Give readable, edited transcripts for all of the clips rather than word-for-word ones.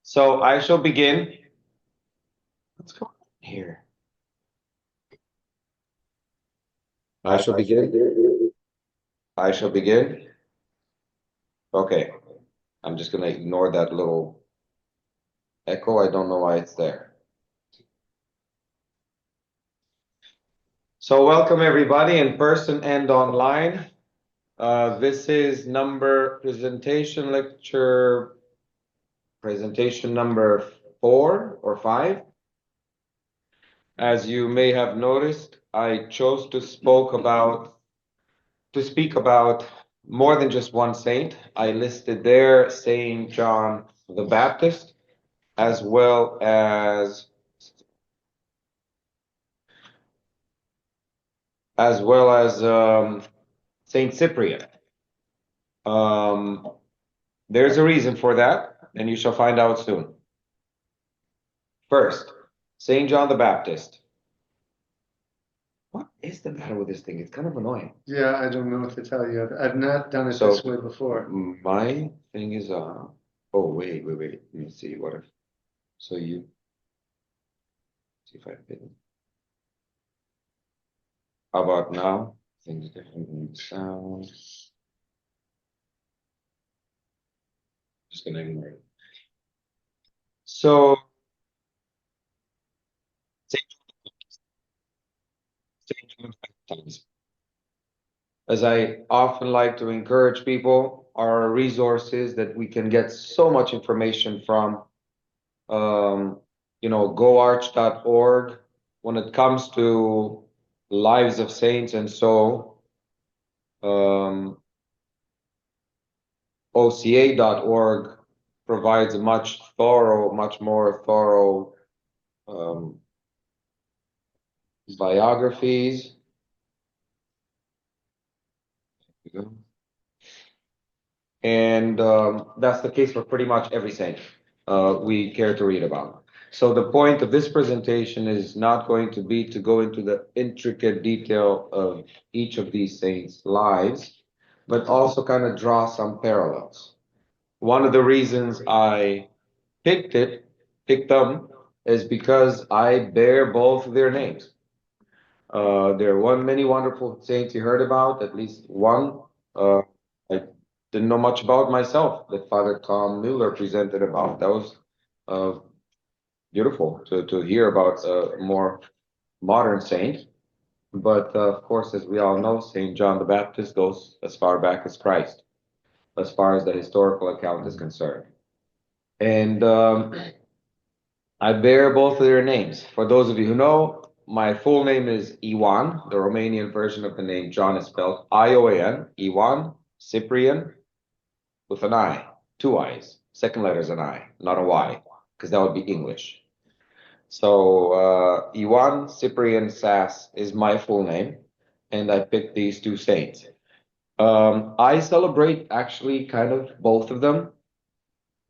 So I shall begin. What's going on here? I shall begin. I shall begin. Okay. I'm just going to ignore that little echo. I don't know why it's there. So welcome everybody in person and online. This is presentation number 4 or 5. As you may have noticed, I chose to speak about more than just one saint. I listed there Saint John the Baptist, as well as Saint Cyprian. There's a reason for that, and you shall find out soon. First, Saint John the Baptist. What is the matter with this thing? It's kind of annoying. Yeah, I don't know what to tell you. I've not done it So, this way before. My thing is oh wait. Let me see what if so you see if I fit it. How about now? Things different sound. Just gonna ignore it. So Saint John the Baptist. As I often like to encourage people, are resources that we can get so much information from. GoArch.org. When it comes to lives of saints and so, OCA.org provides much more thorough biographies. And that's the case for pretty much every saint we care to read about. So the point of this presentation is not going to be to go into the intricate detail of each of these saints' lives, but also kind of draw some parallels. One of the reasons I picked them, is because I bear both of their names. There are many wonderful saints you heard about, at least one. I didn't know much about myself that Father Tom Mueller presented about. That was beautiful to hear about a more modern saint. But of course, as we all know, Saint John the Baptist goes as far back as Christ, as far as the historical account is concerned. And I bear both of their names. For those of you who know, my full name is Iwan. The Romanian version of the name John is spelled Ioan, Iwan, Ciprian, with an I, 2 I's. Second letter is an I, not a Y, because that would be English. So Iwan Ciprian Sas is my full name, and I picked these 2 saints. I celebrate actually kind of both of them.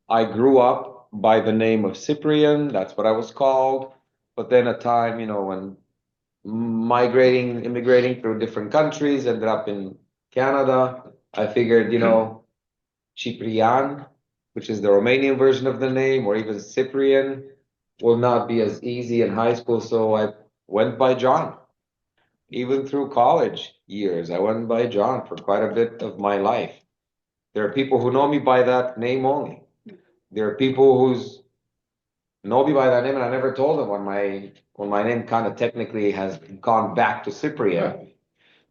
I grew up by the name of Ciprian, that's what I was called. But then a time, when immigrating through different countries, ended up in Canada, I figured, Ciprian, which is the Romanian version of the name, or even Ciprian, will not be as easy in high school. So I went by John. Even through college years, I went by John for quite a bit of my life. There are people who know me by that name only. There are people who know me by that name, and I never told them when my name kind of technically has gone back to Cyprian.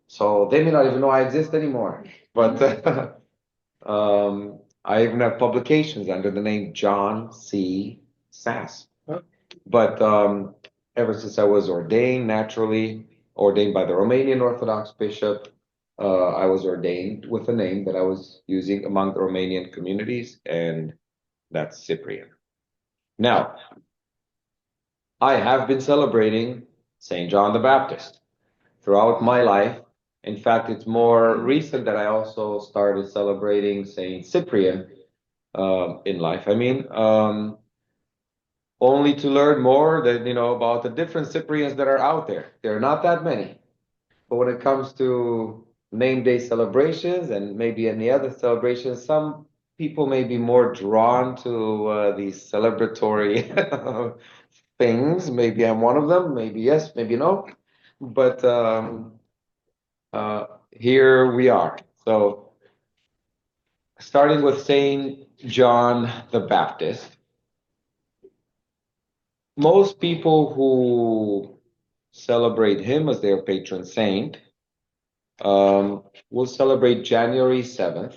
So they may not even know I exist anymore. But I even have publications under the name John C. Sas. But ever since I was ordained, naturally ordained by the Romanian Orthodox bishop, I was ordained with a name that I was using among the Romanian communities, and that's Cyprian. Now, I have been celebrating St. John the Baptist throughout my life. In fact, it's more recent that I also started celebrating St. Cyprian in life. Only to learn more that, about the different Cyprians that are out there. There are not that many. But when it comes to name day celebrations and maybe any other celebrations, some people may be more drawn to these celebratory things. Maybe I'm one of them. Maybe yes, maybe no. But here we are. So, starting with Saint John the Baptist, most people who celebrate him as their patron saint will celebrate January 7th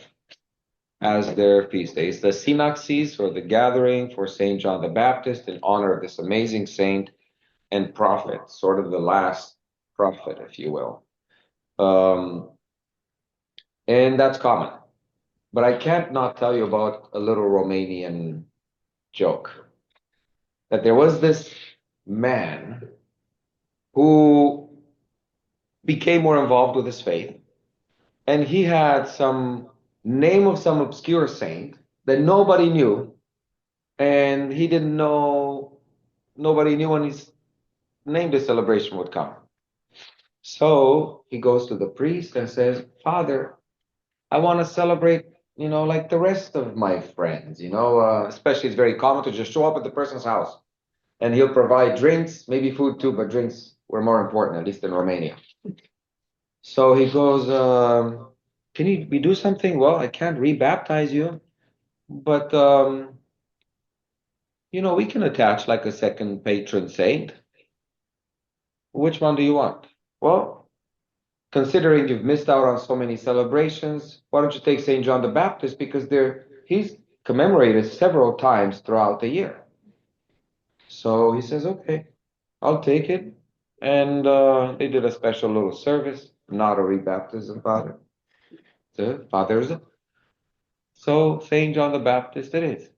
as their feast day. It's the synaxis, or the gathering for Saint John the Baptist, in honor of this amazing saint and prophet, sort of the last prophet, if you will. And that's common. But I can't not tell you about a little Romanian joke. That there was this man who became more involved with his faith, and he had some name of some obscure saint that nobody knew, and he didn't know, nobody knew when his name day celebration would come. So he goes to the priest and says, Father, I want to celebrate, like the rest of my friends, especially it's very common to just show up at the person's house and he'll provide drinks, maybe food too, but drinks were more important, at least in Romania. So he goes, can we do something? Well, I can't rebaptize you, but, we can attach like a second patron saint. Which one do you want? Well, considering you've missed out on so many celebrations, why don't you take St. John the Baptist? Because he's commemorated several times throughout the year. So he says, okay, I'll take it. And they did a special little service, not a rebaptism, Father. The fathers. So St. John the Baptist it is.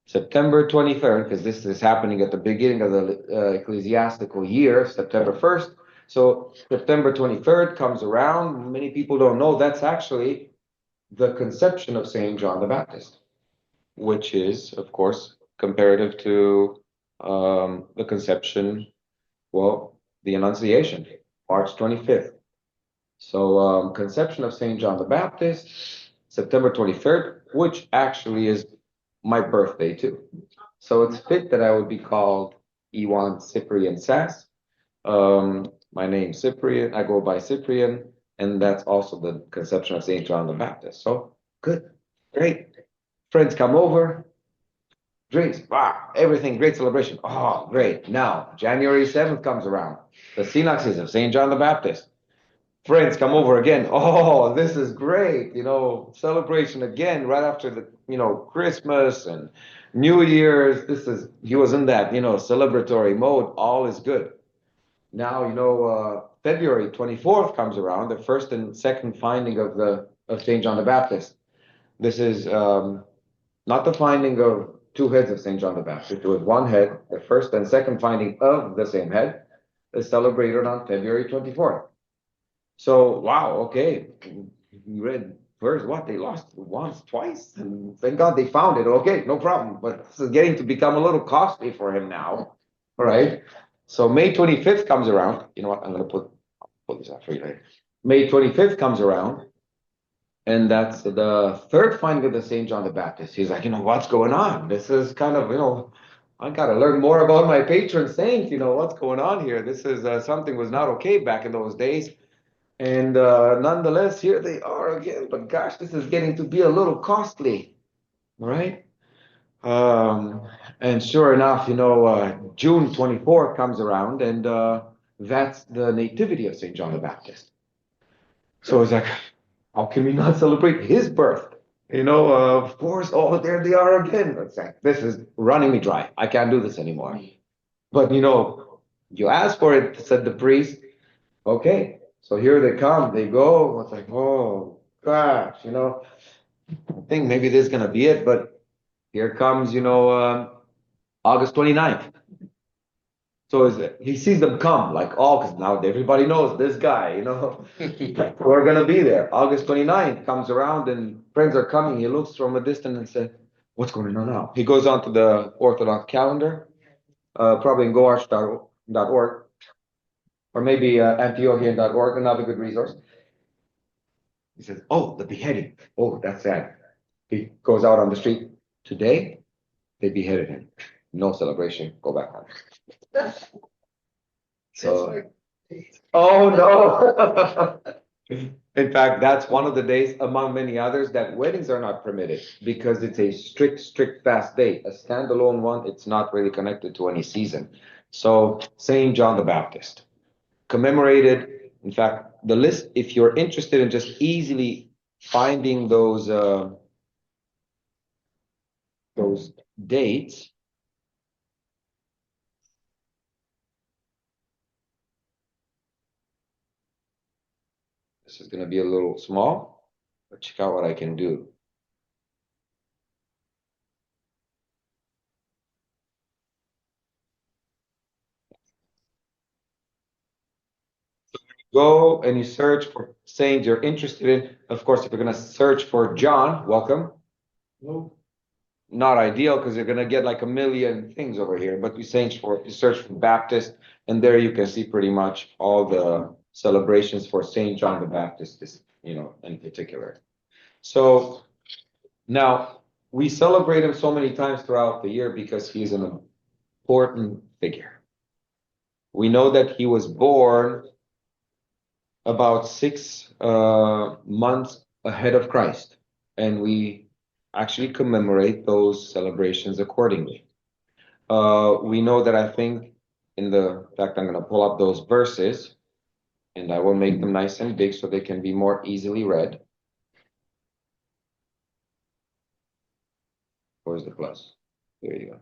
September 23rd, because this is happening at the beginning of the ecclesiastical year, September 1st. So September 23rd comes around. Many people don't know that's actually the conception of St. John the Baptist, which is, of course, comparative to the conception, well, the Annunciation, March 25th. So conception of St. John the Baptist, September 23rd, which actually is my birthday too. So it's fit that I would be called Ciprian Sas. My name's Cyprian, I go by Ciprian, and that's also the conception of St. John the Baptist. So good, great. Friends come over, drinks, everything, great celebration. Oh, great. Now, January 7th comes around, the synaxis of St. John the Baptist. Friends come over again. Oh, this is great. Celebration again right after the, Christmas and New Year's. He was in that, celebratory mode. All is good. Now, February 24th comes around, the first and second finding of St. John the Baptist. This is not the finding of two heads of St. John the Baptist. It was one head. The first and second finding of the same head is celebrated on February 24th. So, wow, okay. You read first what they lost once, twice, and thank God they found it. Okay, no problem. But this is getting to become a little costly for him now. All right. So May 25th comes around. You know what? I'm gonna pull this out for you later. May 25th comes around, and that's the third finding of the St. John the Baptist. He's like, what's going on? This is kind of, I gotta learn more about my patron saint. What's going on here? This is something was not okay back in those days. And nonetheless, here they are again. But gosh, this is getting to be a little costly, right? And sure enough, June 24th comes around, and that's the nativity of St. John the Baptist. So it's like, how can we not celebrate his birth? Of course, oh, there they are again. It's like, this is running me dry. I can't do this anymore. But, you asked for it, said the priest. Okay. So here they come, they go. It's like, oh gosh, I think maybe this is gonna be it. But here comes, August 29th. So he sees them come like August. Now everybody knows this guy, we're gonna be there. August 29th comes around and friends are coming. He looks from a distance and said, what's going on now? He goes on to the Orthodox calendar, probably in goarch.org. Or maybe Antiochian.org, another good resource. He says, oh, the beheading. Oh, that's sad. He goes out on the street. Today, they beheaded him. No celebration. Go back home. So, oh no. In fact, that's one of the days, among many others, that weddings are not permitted because it's a strict fast day. A standalone one, it's not really connected to any season. So, Saint John the Baptist, commemorated. In fact, the list, if you're interested in just easily finding those dates, this is going to be a little small, but check out what I can do. Go and you search for saints you're interested in. Of course, if you're going to search for John, welcome. No. Not ideal because you're going to get like a million things over here. But you search for Baptist, and there you can see pretty much all the celebrations for Saint John the Baptist, in particular. So now we celebrate him so many times throughout the year because he's an important figure. We know that he was born about 6 months ahead of Christ, and we actually commemorate those celebrations accordingly. We know that in fact, I'm going to pull up those verses, and I will make them nice and big so they can be more easily read. Where's the plus? There you go.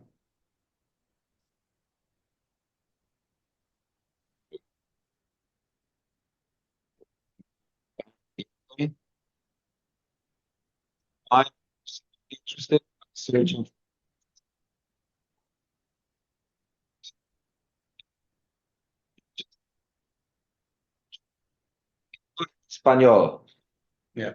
I'm interested in searching Espanol. Yeah.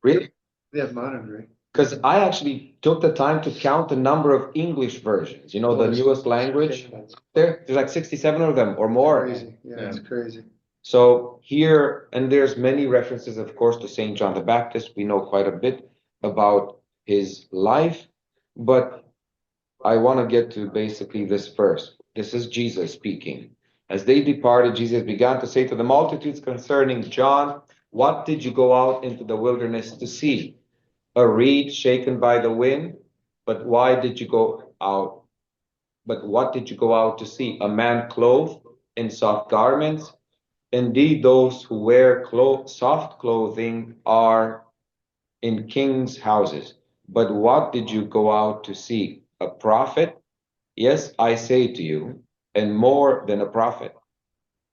Really? Yeah, modern, right? Because I actually took the time to count the number of English versions, the newest language. There's like 67 of them or more. Crazy. Yeah, it's crazy. So here, and there's many references, of course, to Saint John the Baptist. We know quite a bit about his life, but I want to get to basically this first. This is Jesus speaking. As they departed, Jesus began to say to the multitudes concerning John, "What did you go out into the wilderness to see? A reed shaken by the wind? But why did you go out? But what did you go out to see? A man clothed in soft garments? Indeed, those who wear soft clothing are in kings' houses. But what did you go out to see? A prophet? Yes, I say to you, and more than a prophet.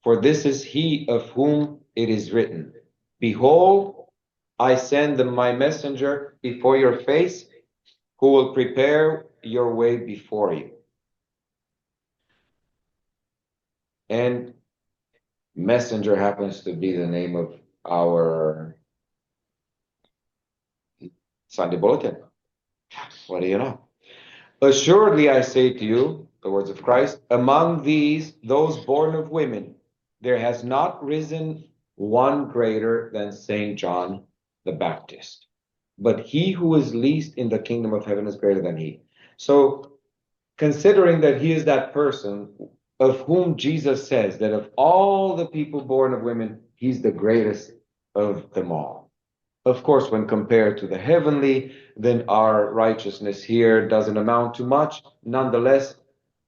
For this is he of whom it is written, Behold, I send my messenger before your face, who will prepare your way before you." And messenger happens to be the name of our Sunday bulletin. What do you know? Assuredly, I say to you, the words of Christ, among those born of women, there has not risen one greater than Saint John the Baptist. But he who is least in the kingdom of heaven is greater than he. So, considering that he is that person of whom Jesus says that of all the people born of women, he's the greatest of them all. Of course, when compared to the heavenly, then our righteousness here doesn't amount to much. Nonetheless,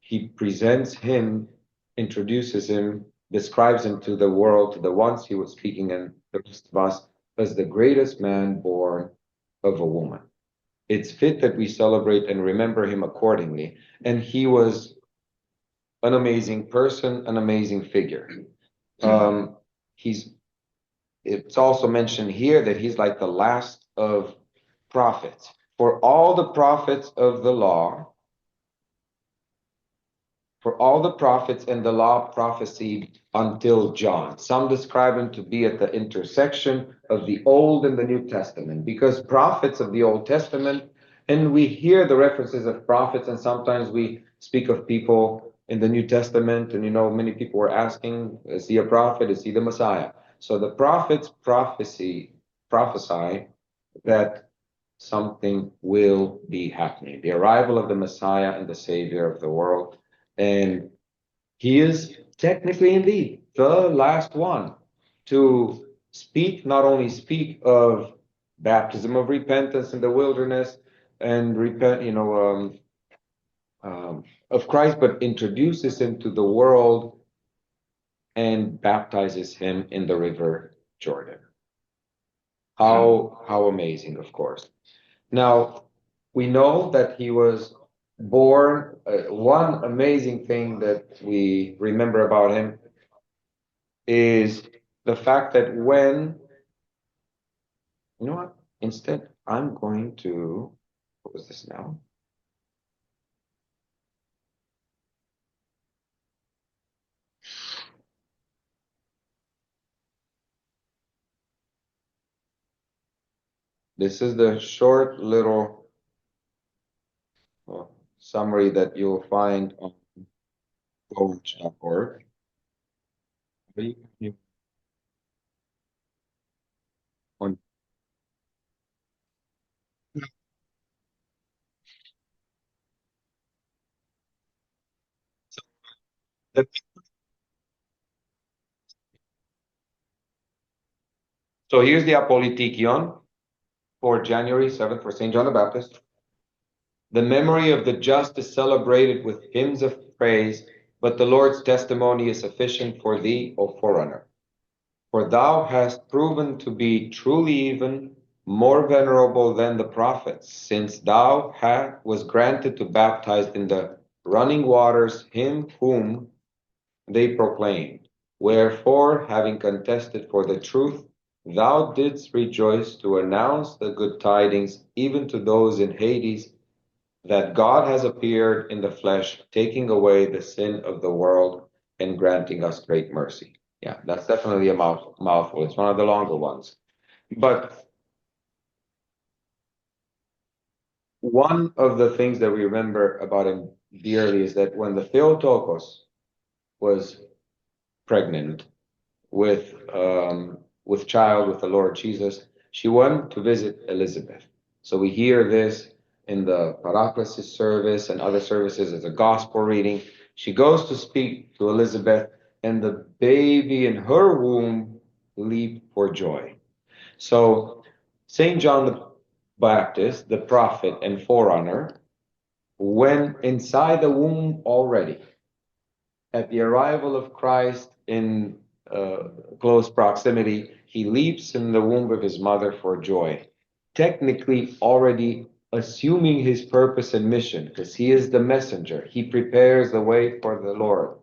he presents him, introduces him, describes him to the world, to the ones he was speaking, and the rest of us, as the greatest man born of a woman. It's fit that we celebrate and remember him accordingly. And he was an amazing person, an amazing figure. It's also mentioned here that he's like the last of prophets. For all the prophets of the law, for all the prophets and the law prophesied until John. Some describe him to be at the intersection of the Old and the New Testament, because prophets of the Old Testament, and we hear the references of prophets, and sometimes we speak of people in the New Testament, and many people were asking, is he a prophet? Is he the Messiah? So the prophets prophesy that something will be happening, the arrival of the Messiah and the Savior of the world. And he is technically indeed the last one to speak, not only speak of baptism of repentance in the wilderness and of Christ, but introduces him to the world and baptizes him in the river Jordan. How amazing, of course. Now, we know that he was born. One amazing thing that we remember about him is the fact that you know what? Instead, I'm going to, what was this now? This is the short little summary that you'll find on coach.org. On So here's the Apolitikion for January 7th for St. John the Baptist. The memory of the just is celebrated with hymns of praise, but the Lord's testimony is sufficient for thee, O forerunner. For thou hast proven to be truly even more venerable than the prophets, since thou was granted to baptize in the running waters him whom they proclaimed. Wherefore, having contested for the truth, thou didst rejoice to announce the good tidings even to those in Hades, that God has appeared in the flesh, taking away the sin of the world and granting us great mercy. Yeah, that's definitely a mouthful. It's one of the longer ones. But one of the things that we remember about him dearly is that when the Theotokos was pregnant with child with the Lord Jesus, she went to visit Elizabeth. So we hear this in the Paraclesis service and other services as a gospel reading. She goes to speak to Elizabeth, and the baby in her womb leaped for joy. So St. John the Baptist, the prophet and forerunner, went inside the womb already. At the arrival of Christ in close proximity, he leaps in the womb of his mother for joy, technically already assuming his purpose and mission, because he is the messenger. He prepares the way for the Lord.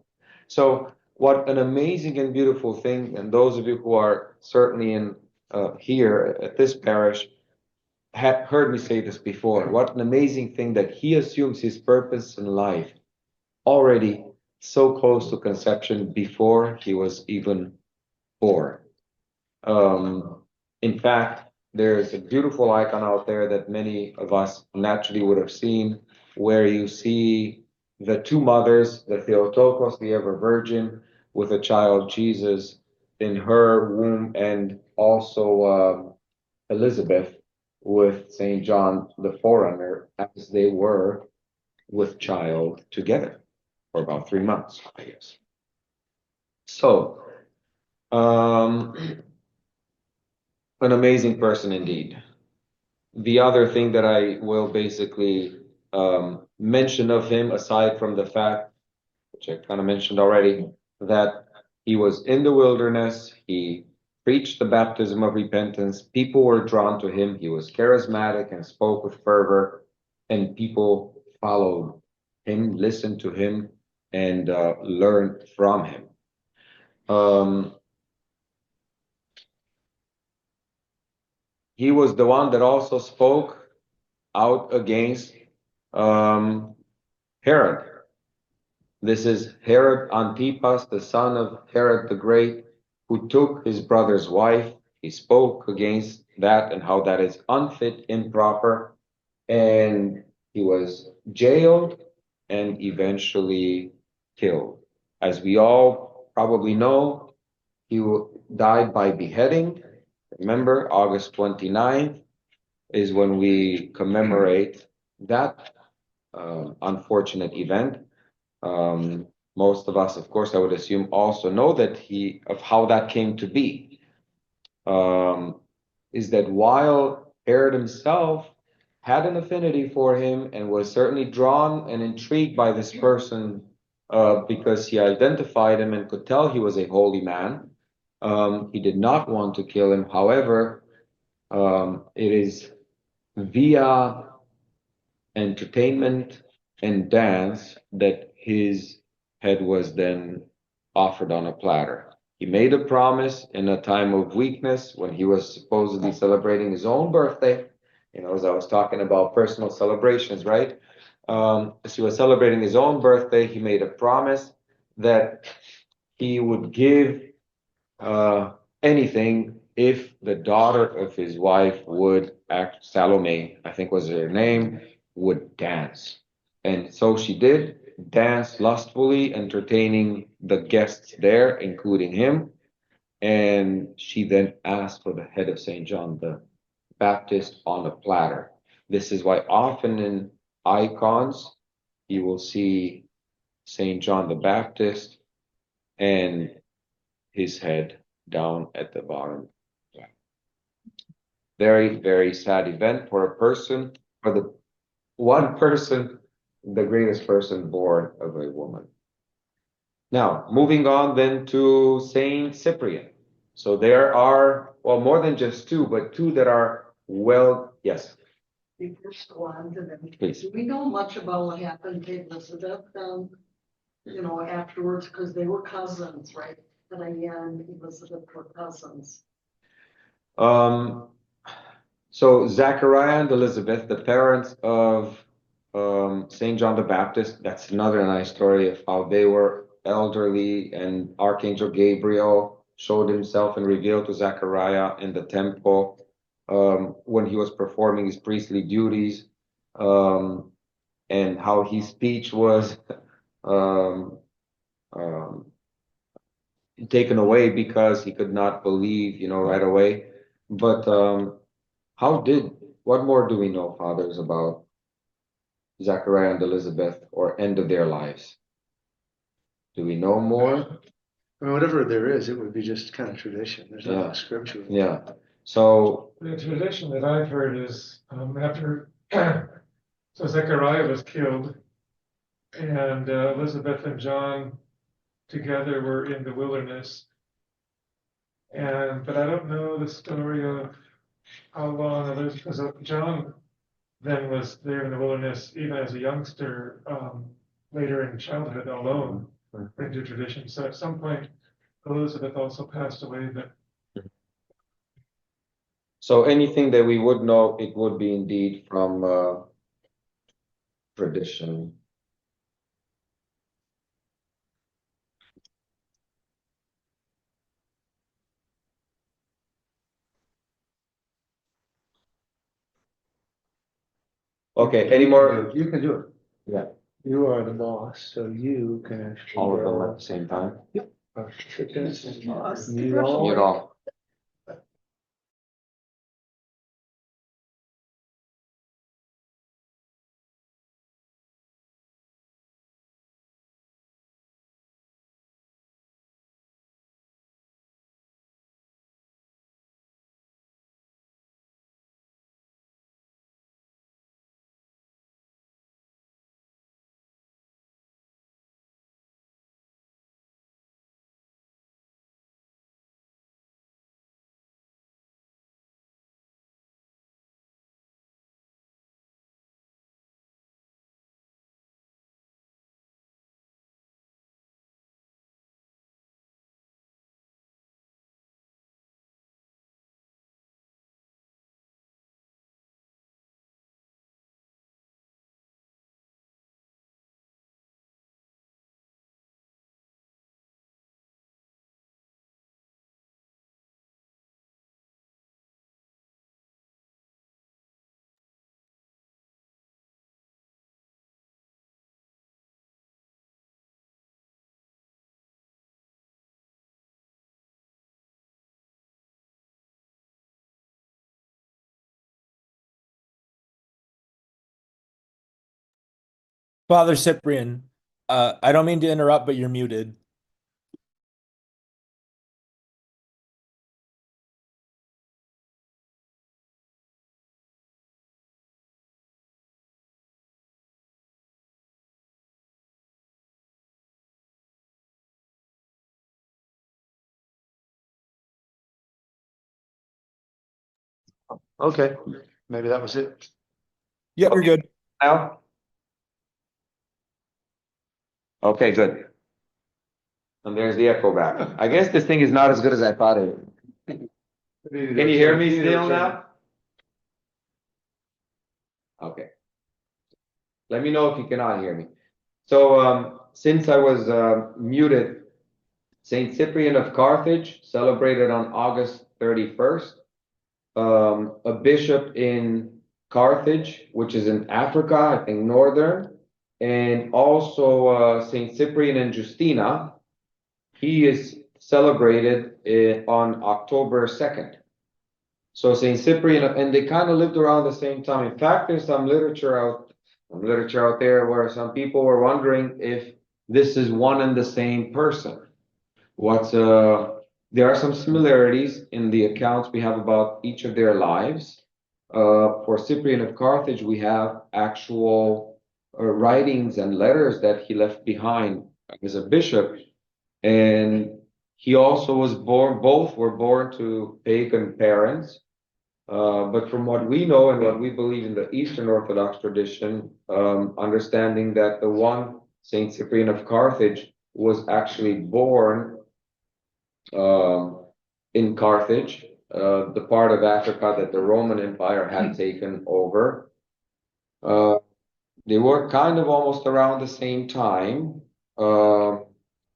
So what an amazing and beautiful thing, and those of you who are certainly in here at this parish have heard me say this before. What an amazing thing that he assumes his purpose in life already so close to conception before he was even born. In fact, there's a beautiful icon out there that many of us naturally would have seen, where you see the two mothers, the Theotokos, the ever virgin, with a child Jesus in her womb, and also Elizabeth with St. John the forerunner, as they were with child together for about 3 months, I guess. So, an amazing person indeed. The other thing that I will basically mention of him, aside from the fact, which I kind of mentioned already, that he was in the wilderness, he preached the baptism of repentance, people were drawn to him, he was charismatic and spoke with fervor, and people followed him, listened to him, and learned from him. He was the one that also spoke out against Herod. This is Herod Antipas, the son of Herod the Great, who took his brother's wife. He spoke against that and how that is unfit, improper, and he was jailed and eventually killed. As we all probably know, died by beheading. Remember, August 29th is when we commemorate that unfortunate event. Most of us, of course, I would assume, also know that of how that came to be. Is that while Herod himself had an affinity for him and was certainly drawn and intrigued by this person because he identified him and could tell he was a holy man, he did not want to kill him. However, it is via entertainment and dance that his head was then offered on a platter. He made a promise in a time of weakness when he was supposedly celebrating his own birthday. As I was talking about personal celebrations, right? As he was celebrating his own birthday, he made a promise that he would give anything if the daughter of his wife would act, Salome, I think was her name, would dance. And so she did dance lustfully, entertaining the guests there, including him. And she then asked for the head of St. John the Baptist on a platter. This is why often in icons you will see St. John the Baptist and his head down at the bottom. Very, very sad event for a person, for the one person, the greatest person born of a woman. Now, moving on then to Saint Cyprian. So there are, well, more than just two, but two that are yes. Before we go on to them, Please. do we know much about what happened to Elizabeth, afterwards, because they were cousins, right? Diana and Elizabeth were cousins. So Zachariah and Elizabeth, the parents of Saint John the Baptist, that's another nice story of how they were elderly and Archangel Gabriel showed himself and revealed to Zachariah in the temple when he was performing his priestly duties, and how his speech was um, um, taken away because he could not believe, right away. But what more do we know, fathers, about Zachariah and Elizabeth or end of their lives? Do we know more? I mean, whatever there is, it would be just kind of tradition. There's nothing scriptural. Yeah. So the tradition that I've heard is after so Zechariah was killed, and Elizabeth and John together were in the wilderness. But I don't know the story of how long Elizabeth, because John then was there in the wilderness even as a youngster, later in childhood alone, into tradition. So at some point, Elizabeth also passed away, but so anything that we would know, it would be indeed from tradition. Okay, any more? You can do it. Yeah. You are the boss, so you can actually. All of them at the same time? Mute all. Mute all. Father Cyprian, I don't mean to interrupt, but you're muted. Okay, maybe that was it. Yep, you're good. Now? Okay, good. And there's the echo back. I guess this thing is not as good as I thought it. Can you hear me still now? Okay. Let me know if you cannot hear me. So, since I was muted, Saint Cyprian of Carthage celebrated on August 31st. A bishop in Carthage, which is in Africa, I think northern, and also Saint Cyprian and Justina. He is celebrated on October 2nd. So Saint Cyprian, and they kind of lived around the same time. In fact, there's some literature out there where some people were wondering if this is one and the same person. There are some similarities in the accounts we have about each of their lives. For Cyprian of Carthage, we have actual writings and letters that he left behind as a bishop, and he also was born. Both were born to pagan parents. But from what we know and what we believe in the Eastern Orthodox tradition, understanding that the one Saint Cyprian of Carthage was actually born in Carthage, the part of Africa that the Roman Empire had taken over. They were kind of almost around the same time.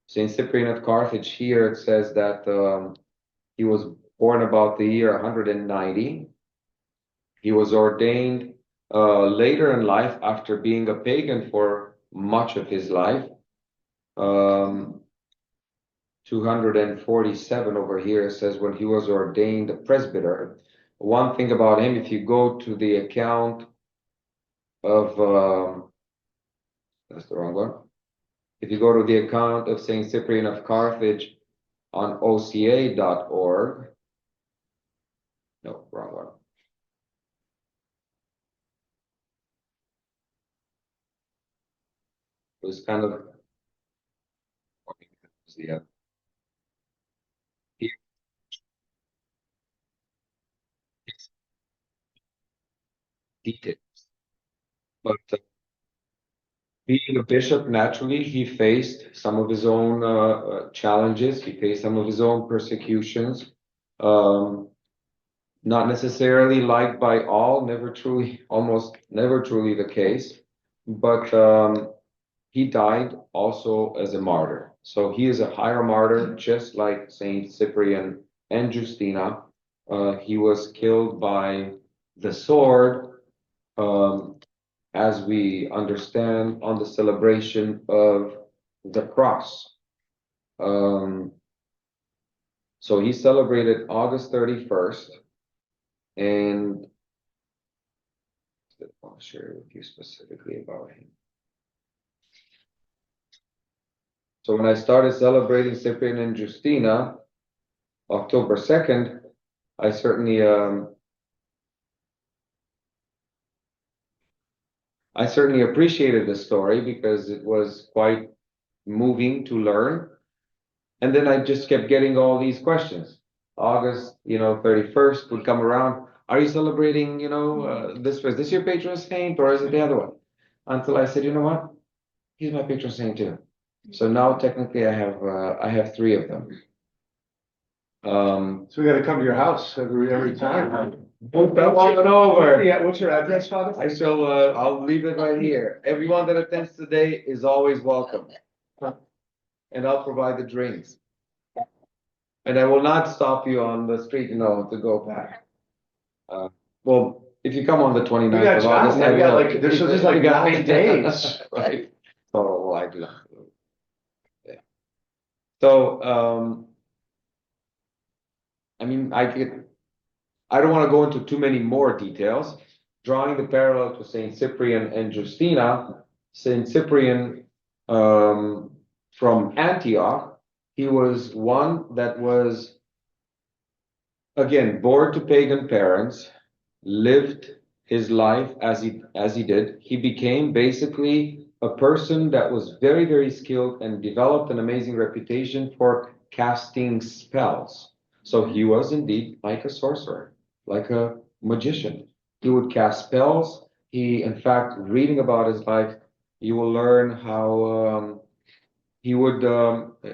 Saint Cyprian of Carthage, here it says that he was born about the year 190. He was ordained later in life after being a pagan for much of his life. 247 over here says when he was ordained a presbyter. One thing about him, if you go to the account of, that's the wrong one. If you go to the account of Saint Cyprian of Carthage on oca.org, no, wrong one. It was kind of, yeah. Details. But being a bishop, naturally, he faced some of his own challenges. He faced some of his own persecutions. Not necessarily liked by all, almost never truly the case. But he died also as a martyr. So he is a higher martyr, just like Saint Cyprian and Justina. He was killed by the sword. As we understand on the celebration of the cross. So he celebrated August 31st, and I'll share with you specifically about him. So when I started celebrating Cyprian and Justina, October 2nd, I certainly appreciated the story because it was quite moving to learn. And then I just kept getting all these questions. August, 31st would come around. Are you celebrating, is this your patron saint or is it the other one? Until I said, you know what? He's my patron saint too. So now technically I have three of them. So we gotta come to your house every time. What's your address, Father? I'll leave it right here. Everyone that attends today is always welcome. And I'll provide the drinks. And I will not stop you on the street, to go back. Well, if you come on the 29th of August, I got there's like 9 days. Right. Oh, well, I do not. Yeah. So, I mean, I don't want to go into too many more details. Drawing the parallel to Saint Cyprian and Justina, Saint Cyprian from Antioch, he was one that was, again, born to pagan parents, lived his life as he did. He became basically a person that was very, very skilled and developed an amazing reputation for casting spells. So he was indeed like a sorcerer, like a magician. He would cast spells. He, in fact, reading about his life, you will learn how he would,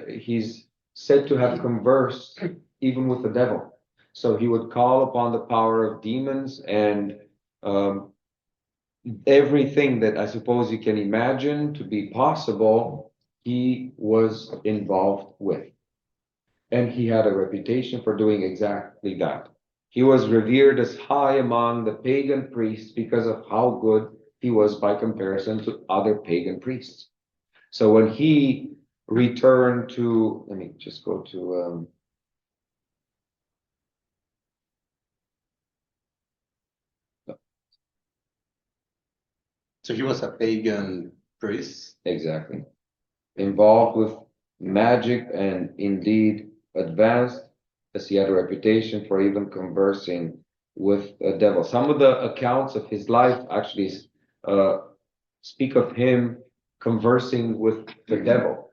he's said to have conversed even with the devil. So he would call upon the power of demons and um, everything that I suppose you can imagine to be possible, he was involved with. And he had a reputation for doing exactly that. He was revered as high among the pagan priests because of how good he was by comparison to other pagan priests. So when he returned to, let me just go to, So he was a pagan priest. exactly, involved with magic and indeed advanced, as he had a reputation for even conversing with a devil. Some of the accounts of his life actually uh, speak of him conversing with the devil,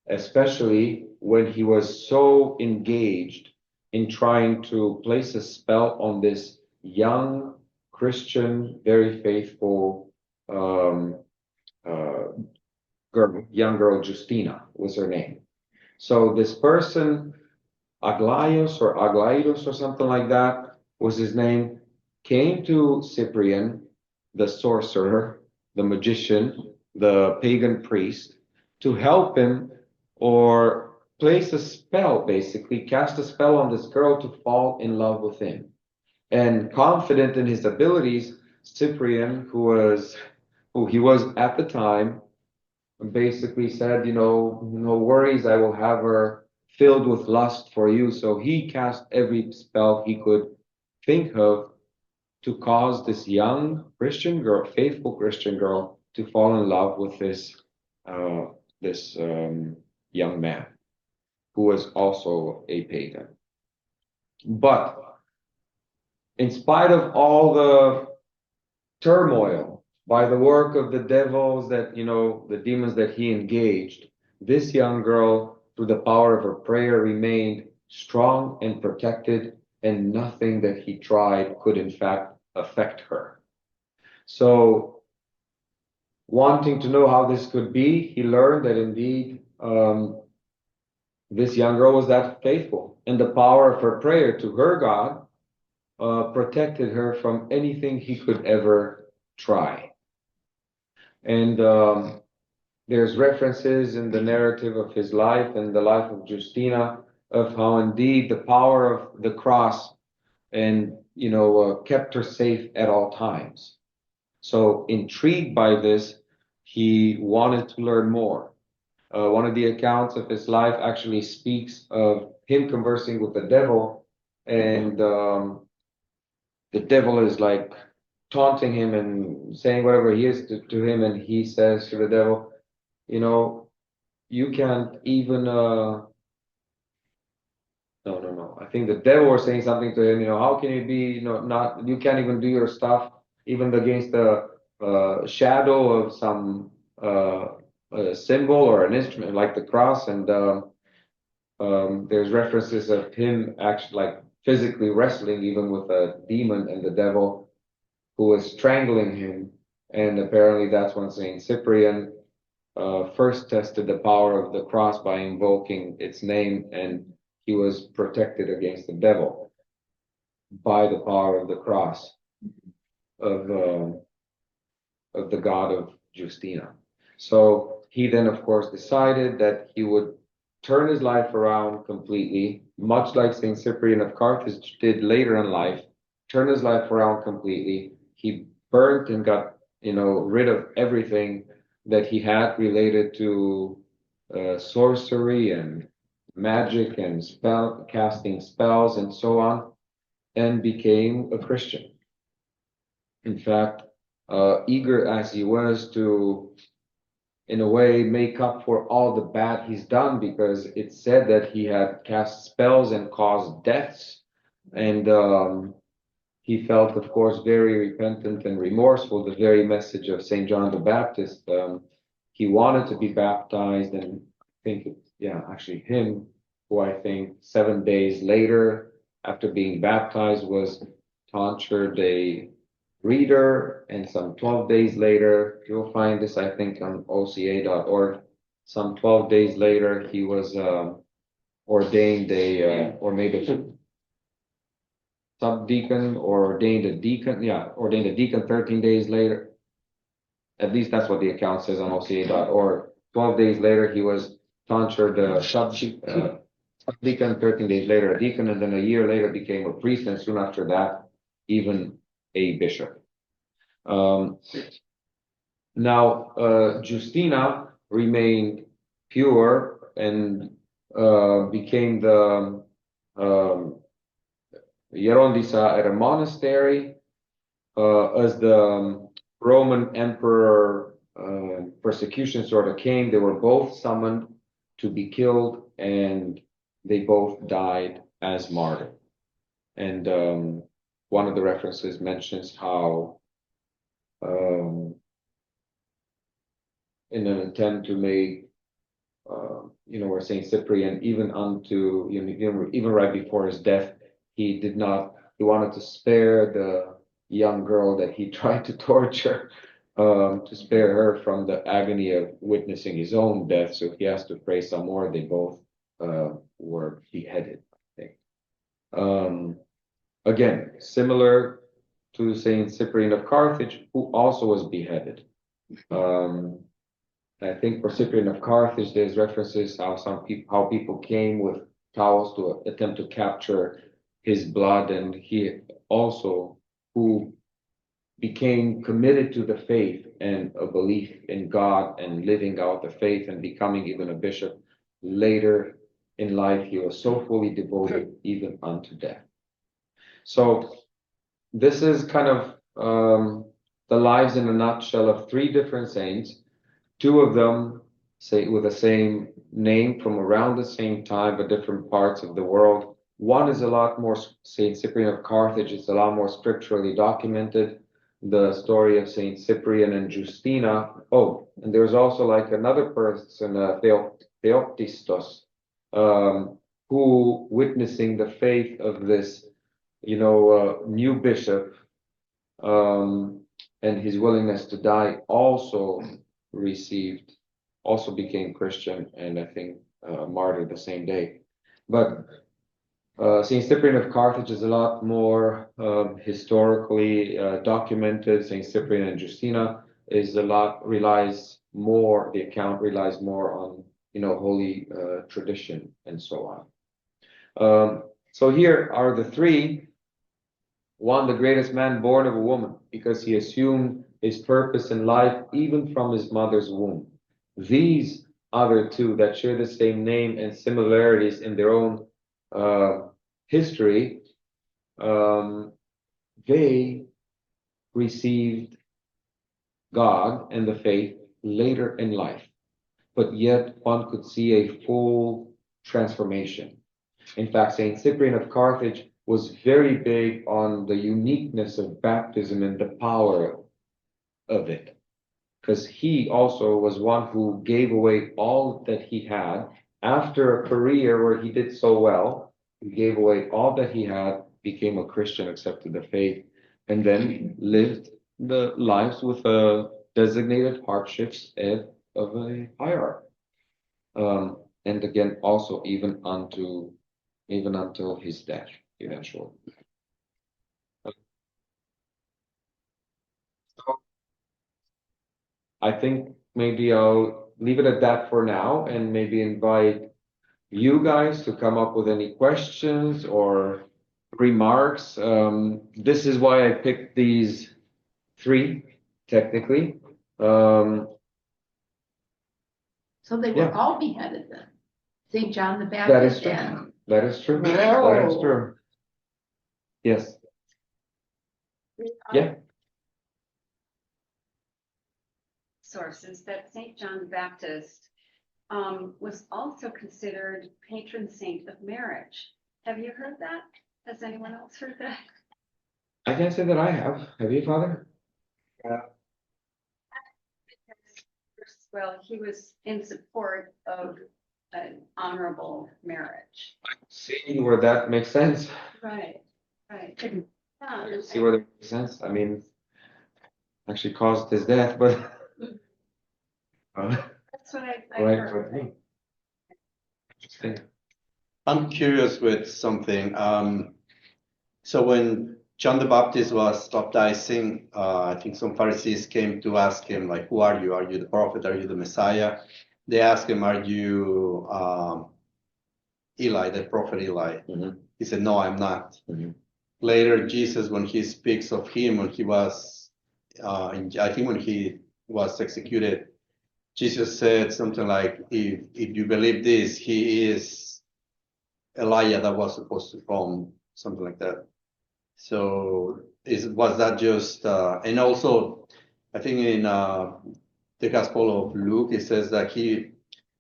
especially when he was so engaged in trying to place a spell on this young Christian, very faithful um, uh, girl, young girl, Justina was her name. So this person, Aglaios or Aglaidos or something like that was his name, came to Cyprian, the sorcerer, the magician, the pagan priest, to help him or place a spell, basically, cast a spell on this girl to fall in love with him. And confident in his abilities, Cyprian, who he was at the time, basically said, no worries, I will have her filled with lust for you. So he cast every spell he could think of to cause this young Christian girl, faithful Christian girl, to fall in love with uh, this young man who was also a pagan. But in spite of all the turmoil by the work of the devils that, the demons that he engaged, this young girl, through the power of her prayer, remained strong and protected, and nothing that he tried could, in fact, affect her. So, wanting to know how this could be, he learned that indeed this young girl was that faithful, and the power of her prayer to her God protected her from anything he could ever try. And there's references in the narrative of his life and the life of Justina of how indeed the power of the cross and kept her safe at all times. So intrigued by this, he wanted to learn more. One of the accounts of his life actually speaks of him conversing with the devil, and the devil is like taunting him and saying whatever he is to him, and he says to the devil, you can't even no. I think the devil was saying something to him, how can you be, not, you can't even do your stuff even against the shadow of some symbol or an instrument like the cross. And there's references of him actually like physically wrestling even with a demon and the devil who was strangling him. And apparently that's when Saint Cyprian first tested the power of the cross by invoking its name, and he was protected against the devil by the power of the cross of the god of Justina. So he then, of course, decided that he would turn his life around completely, much like Saint Cyprian of Carthage did later in life, turn his life around completely. He burnt and got, rid of everything that he had related to sorcery and magic and spell casting spells and so on, and became a Christian. In fact, eager as he was to in a way, make up for all the bad he's done, because it said that he had cast spells and caused deaths. And he felt, of course, very repentant and remorseful. The very message of St. John the Baptist, he wanted to be baptized, and I think, actually him, who I think 7 days later, after being baptized, was tonsured a reader, and some 12 days later, you'll find this, I think, on oca.org. Some 12 days later, he was ordained or made a subdeacon, or ordained a deacon. Yeah, ordained a deacon 13 days later. At least that's what the account says on oca.org. 12 days later, he was tonsured subdeacon, 13 days later a deacon, and then a year later became a priest, and soon after that, even a bishop. Now, Justina remained pure and became the Hierondisa at a monastery as the Roman emperor persecution sort of came. They were both summoned to be killed, and they both died as martyrs. And one of the references mentions how in an attempt to make, where Saint Cyprian, even even right before his death, he wanted to spare the young girl that he tried to torture, to spare her from the agony of witnessing his own death. So he has to pray some more. They both were beheaded, I think. Again, similar to Saint Cyprian of Carthage, who also was beheaded. I think for Cyprian of Carthage, there's references how people came with towels to attempt to capture his blood, and he also, who became committed to the faith and a belief in God and living out the faith and becoming even a bishop. Later in life, he was so fully devoted even unto death. So this is kind of the lives in a nutshell of 3 different saints. 2 of them say with the same name from around the same time, but different parts of the world. One is a lot more, Saint Cyprian of Carthage, it's a lot more scripturally documented. The story of Saint Cyprian and Justina. Oh, and there's also like another person, Theoptistos, who, witnessing the faith of this, new bishop, and his willingness to die, also became Christian, and I think martyred the same day. But Saint Cyprian of Carthage is a lot more historically documented. Saint Cyprian and Justina relies more on holy tradition and so on. So here are the 3. One, the greatest man born of a woman, because he assumed his purpose in life even from his mother's womb. These other 2 that share the same name and similarities in their own history, they received God and the faith later in life, but yet one could see a full transformation. In fact, Saint Cyprian of Carthage was very big on the uniqueness of baptism and the power of it, because he also was one who gave away all that he had. After a career where he did so well, he gave away all that he had, became a Christian, accepted the faith, and then lived the lives with designated hardships of a hierarch. And again, also even until his death eventually. So I think maybe I'll leave it at that for now, and maybe invite you guys to come up with any questions or remarks. This is why I picked these 3, technically. So they were Yeah. all beheaded then. St. John the That is Baptist true. and That is true. That is Whoa. true. Yes. Yeah. sources that Saint John the Baptist was also considered patron saint of marriage. Have you heard that? Has anyone else heard that? I can't say that I have. Have you, Father? Well, he was in support of an honorable marriage. See where that makes sense. Right, right. See where that makes sense. I mean, actually caused his death, but That's what I right. heard. But, interesting. I'm curious with something. So when John the Baptist was baptizing, I think some Pharisees came to ask him, like, who are you? Are you the prophet? Are you the Messiah? They asked him, are you Eli, the prophet Eli? Mhm. He said, no, I'm not. Mhm. Later, Jesus, when he speaks of him, when he was, I think when he was executed, Jesus said something like, if you believe this, he is Elijah that was supposed to come, something like that. So was that just, and also, I think in the Gospel of Luke, it says that he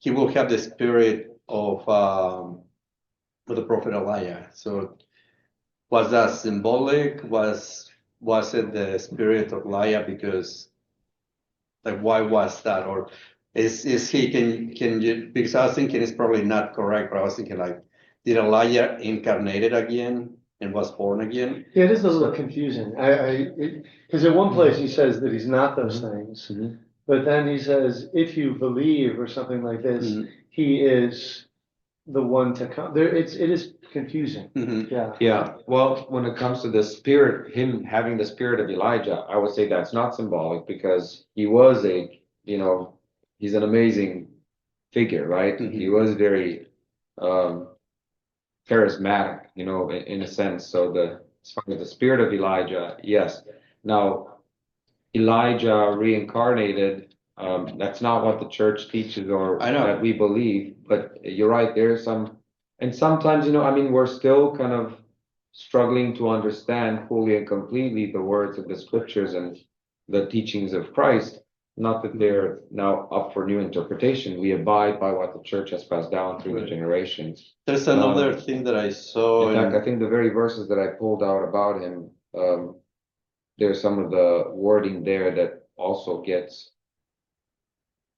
will have the spirit of the prophet Elijah. So was that symbolic? Was it the spirit of Elijah? Because like, why was that? Or is he, can you, because I was thinking it's probably not correct, but I was thinking like, did Elijah incarnated again and was born again? Yeah, it is a little confusing. Because at one place he says that he's not those things, Mhm. but then he says, if you believe or something like this, Mhm. he is the one to come. It is confusing. Mhm. Yeah. Yeah, well, when it comes to the spirit, him having the spirit of Elijah, I would say that's not symbolic because he was he's an amazing figure, right? He Mhm. was very um, charismatic, in a sense. So as far as the spirit of Elijah, yes. Now, Elijah reincarnated, that's not what the church teaches or I know. that we believe, but you're right, there's some, and sometimes, I mean, we're still kind of struggling to understand fully and completely the words of the scriptures and the teachings of Christ. Not that they're now up for new interpretation. We abide by what the church has passed down through the Right. generations. There's another thing that I saw In fact, I think the very verses that I pulled out about him, there's some of the wording there that also gets,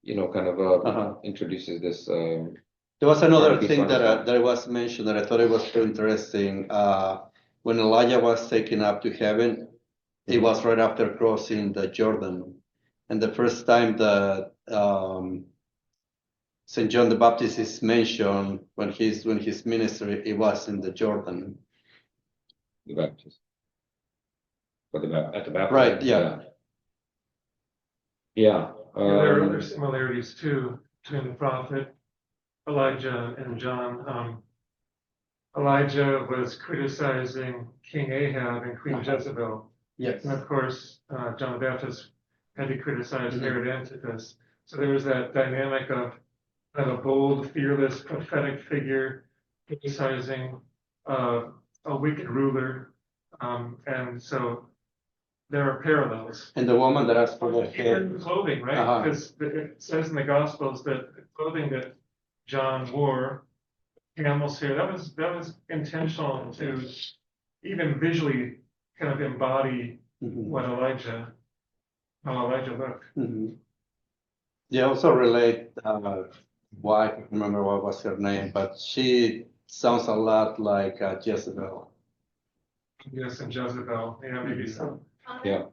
kind of Uh-huh. introduces this. There was another Piece thing on that was mentioned that I thought it was so interesting. When Elijah was taken up to heaven, it was right after crossing the Jordan. And the first time that St. John the Baptist is mentioned when his ministry, it was in the Jordan. The Baptist. At the baptism. Right, yeah. Yeah. There are other similarities too between the prophet Elijah and John. Elijah was criticizing King Ahab and Queen Jezebel. Yes. And of course, John the Baptist had to criticize Herod Antipas. So there was that dynamic of a bold, fearless, prophetic figure criticizing a wicked ruler. And so there are parallels. And the woman that asked for the Even head. clothing, right? Uh-huh. Because it says in the Gospels that the clothing that John wore, camel's hair, that was intentional to even visually kind of embody what how Elijah looked. Mhm. They also relate, I can't remember what was her name, but she sounds a lot like Jezebel. Yes, and Jezebel, yeah, maybe so. Yeah.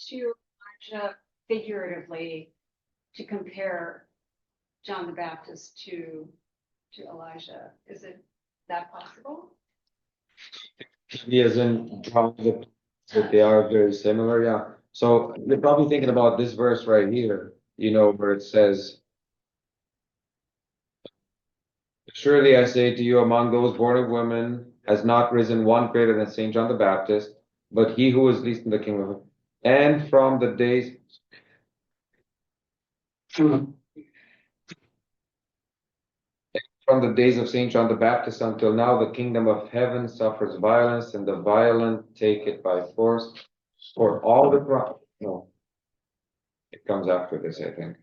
To Elijah figuratively to compare John the Baptist to Elijah. Is it that possible? Yes, and probably that they are very similar. Yeah. So you're probably thinking about this verse right here, where it says, "Surely I say to you, among those born of women has not risen one greater than Saint John the Baptist, but he who is least in the kingdom of heaven. And from the days from the days of Saint John the Baptist until now, the kingdom of heaven suffers violence, and the violent take it by force. For all the no, it comes after this, I think.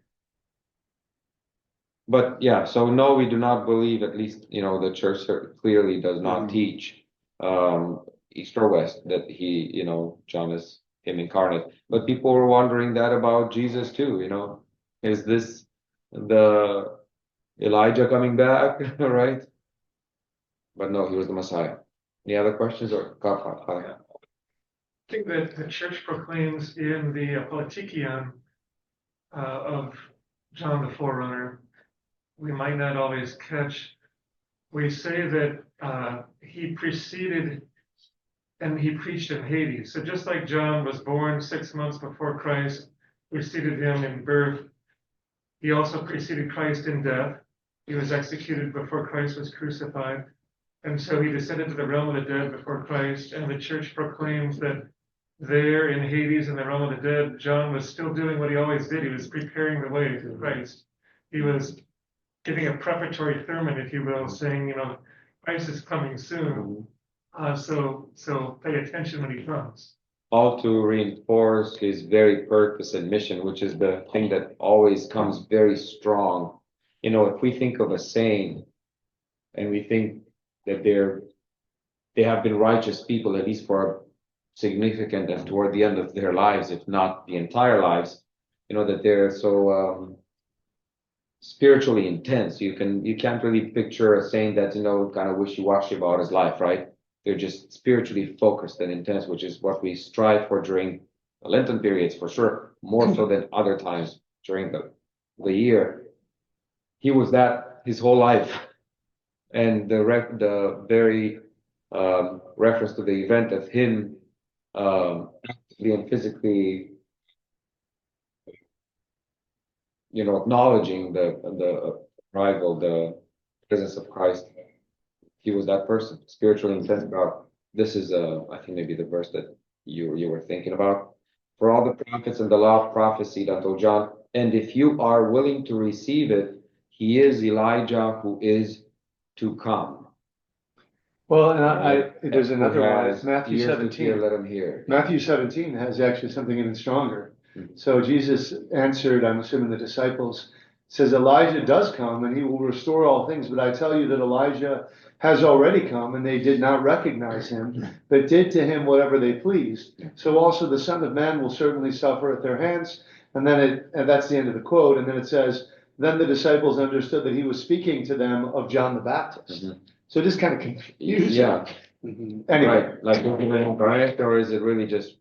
But yeah, so no, we do not believe, at least, the church clearly does not teach east or west that John is him incarnate. But people were wondering that about Jesus too, is this the Elijah coming back, right? But no, he was the Messiah. Any other questions or I think that the church proclaims in the Politikion of John the Forerunner, we might not always catch. We say that he preceded and he preached in Hades. So just like John was born 6 months before Christ, preceded him in birth, he also preceded Christ in death. He was executed before Christ was crucified. And so he descended to the realm of the dead before Christ. And the church proclaims that there in Hades, in the realm of the dead, John was still doing what he always did. He was preparing the way to Christ. He was giving a preparatory sermon, if you will, saying, Christ is coming soon. So pay attention when he comes. All to reinforce his very purpose and mission, which is the thing that always comes very strong. If we think of a saint and we think that they have been righteous people, at least for a significant and toward the end of their lives, if not the entire lives, that they're so spiritually intense. You can't really picture a saint that's kind of wishy-washy about his life, right? They're just spiritually focused and intense, which is what we strive for during the Lenten periods, for sure, more so than other times during the year. He was that his whole life, and the very reference to the event of him actively and physically, acknowledging the arrival, the presence of Christ. He was that person, spiritually intense about. This is, I think, maybe the verse that you were thinking about. For all the prophets and the law prophesied until John, and if you are willing to receive it, he is Elijah who is to come. Well, and there's another one. It's Who has Matthew ears to 17. hear, let him hear. Matthew 17 has actually something even stronger. Mhm. So Jesus answered, I'm assuming the disciples, says Elijah does come and he will restore all things. But I tell you that Elijah has already come and they did not recognize him, but did to him whatever they pleased. So also the Son of Man will certainly suffer at their hands. And then that's the end of the quote. And then it says, then the disciples understood that he was speaking to them of John the Baptist. Mhm. So it is kind of confusing. Yeah. Anyway, Right. Like, incarnate, or is it really just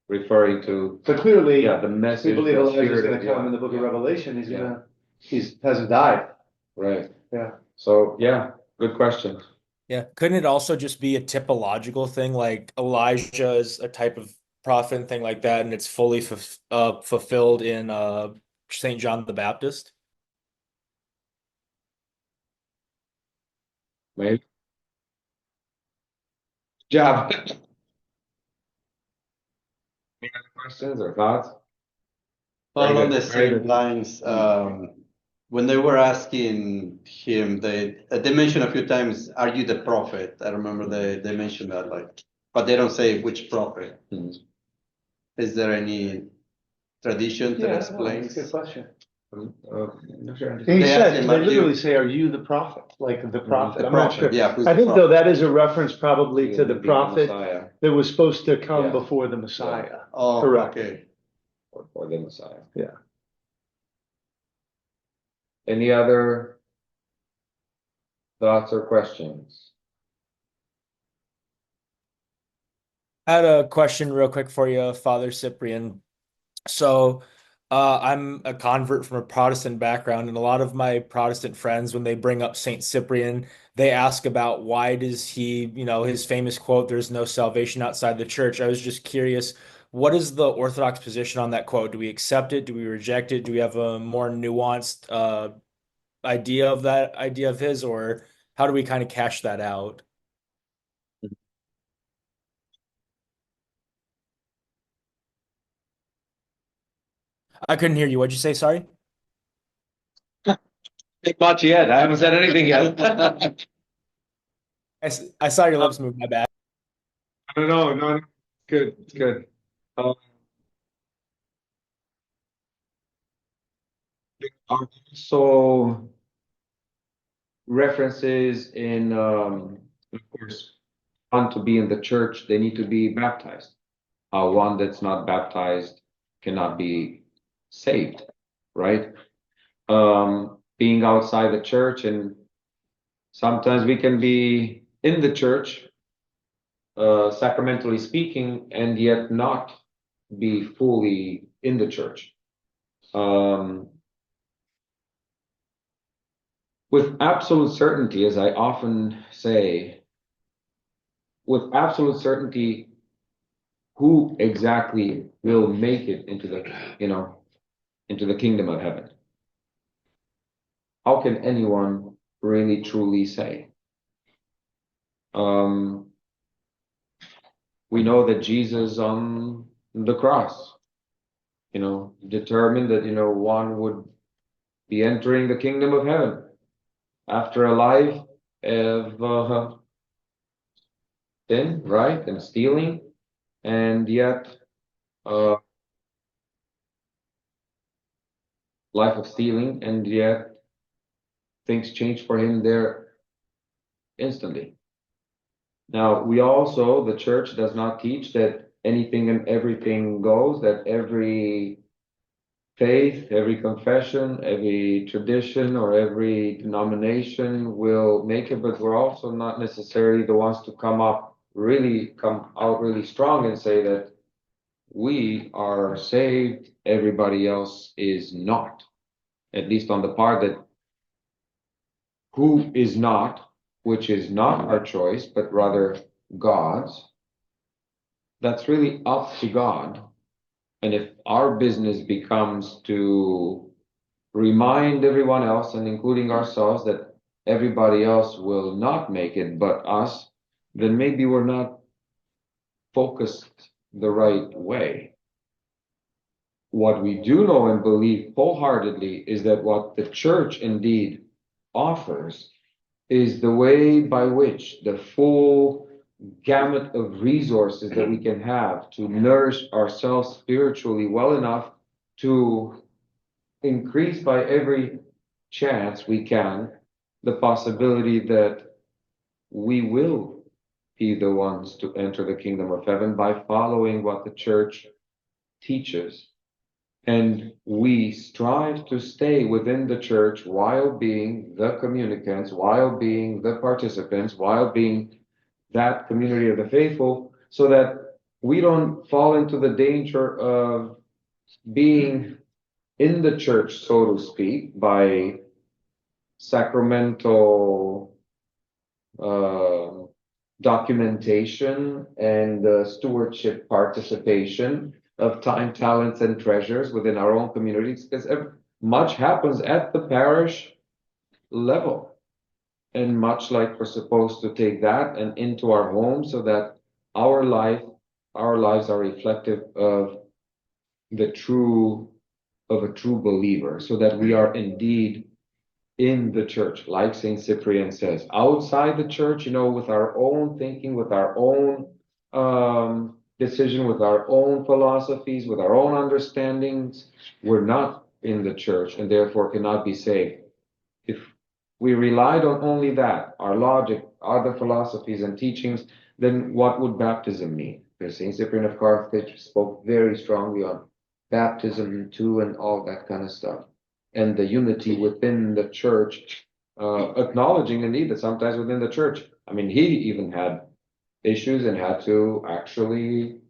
referring to but clearly, the message? we believe the Elijah's spirit going to of- come in the book of yeah. Revelation. Yeah. He hasn't died. Right. Yeah. So yeah, good question. Yeah. Couldn't it also just be a typological thing, like Elijah is a type of prophet and thing like that, and it's fully fulfilled in Saint John the Baptist? Maybe. Job. Any other questions or thoughts? Well, Very on good, the very same good. lines, when they were asking him, they mentioned a few times, "Are you the prophet?" I remember they mentioned that, but they don't say which prophet. Mhm. Is there any tradition that That's a good explains? question. Sure. They asked him, they "Are literally you say, "Are you the prophet?" Like the prophet. the I'm not prophet?" sure. Yeah, who's I the think though prophet? that is a reference probably to the Being prophet Messiah that was supposed to come Yeah. before the Messiah. Oh, Correct. okay. or the Messiah. Yeah. Any other thoughts or questions? I had a question real quick for you, Father Cyprian. So, I'm a convert from a Protestant background, and a lot of my Protestant friends, when they bring up Saint Cyprian, they ask about why does he, his famous quote, "There's no salvation outside the church." I was just curious, what is the Orthodox position on that quote? Do we accept it? Do we reject it? Do we have a more nuanced idea of that idea of his, or how do we kind of cash that out? I couldn't hear you. What'd you say? Sorry. Think much yet. I haven't said anything yet. I saw your lips move, my bad. No, no, good, it's good. Are also references in, of course, one to be in the church, they need to be baptized. One that's not baptized cannot be saved, right? Being outside the church, and sometimes we can be in the church, sacramentally speaking, and yet not be fully in the church. With absolute certainty, as I often say, with absolute certainty, who exactly will make it into the, into the kingdom of heaven? How can anyone really truly say? We know that Jesus on the cross, determined that, one would be entering the kingdom of heaven after a life of sin, right, and stealing, and yet life of stealing, and yet things change for him there instantly. Now, we also, the church does not teach that anything and everything goes, that every faith, every confession, every tradition, or every denomination will make it, but we're also not necessarily the ones to come out really strong and say that we are saved, everybody else is not. At least on the part that who is not, which is not our choice, but rather God's. That's really up to God. And if our business becomes to remind everyone else, and including ourselves, that everybody else will not make it but us, then maybe we're not focused the right way. What we do know and believe wholeheartedly is that what the church indeed offers is the way by which the full gamut of resources that we can have to nourish ourselves spiritually well enough to increase by every chance we can the possibility that we will be the ones to enter the kingdom of heaven by following what the church teaches. And we strive to stay within the church while being the communicants, while being the participants, while being that community of the faithful, so that we don't fall into the danger of being in the church, so to speak, by sacramental documentation and stewardship participation of time, talents, and treasures within our own communities, because much happens at the parish level. And much like we're supposed to take that and into our homes so that our lives are reflective of a true believer, so that we are indeed in the church, like Saint Cyprian says. Outside the church, with our own thinking, with our own decision, with our own philosophies, with our own understandings, we're not in the church and therefore cannot be saved. If we relied on only that, our logic, other philosophies and teachings, then what would baptism mean? Because Saint Cyprian of Carthage spoke very strongly on baptism too, and all that kind of stuff, and the unity within the church, acknowledging indeed that sometimes within the church, I mean, he even had issues and had to actually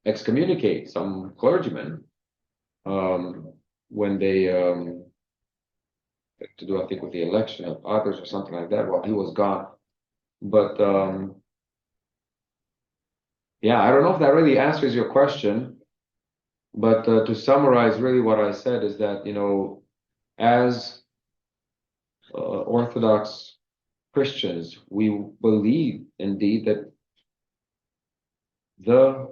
excommunicate some clergymen when they to do, I think, with the election of others or something like that while he was gone. But yeah, I don't know if that really answers your question. But to summarize, really what I said is that, as Orthodox Christians, we believe indeed that the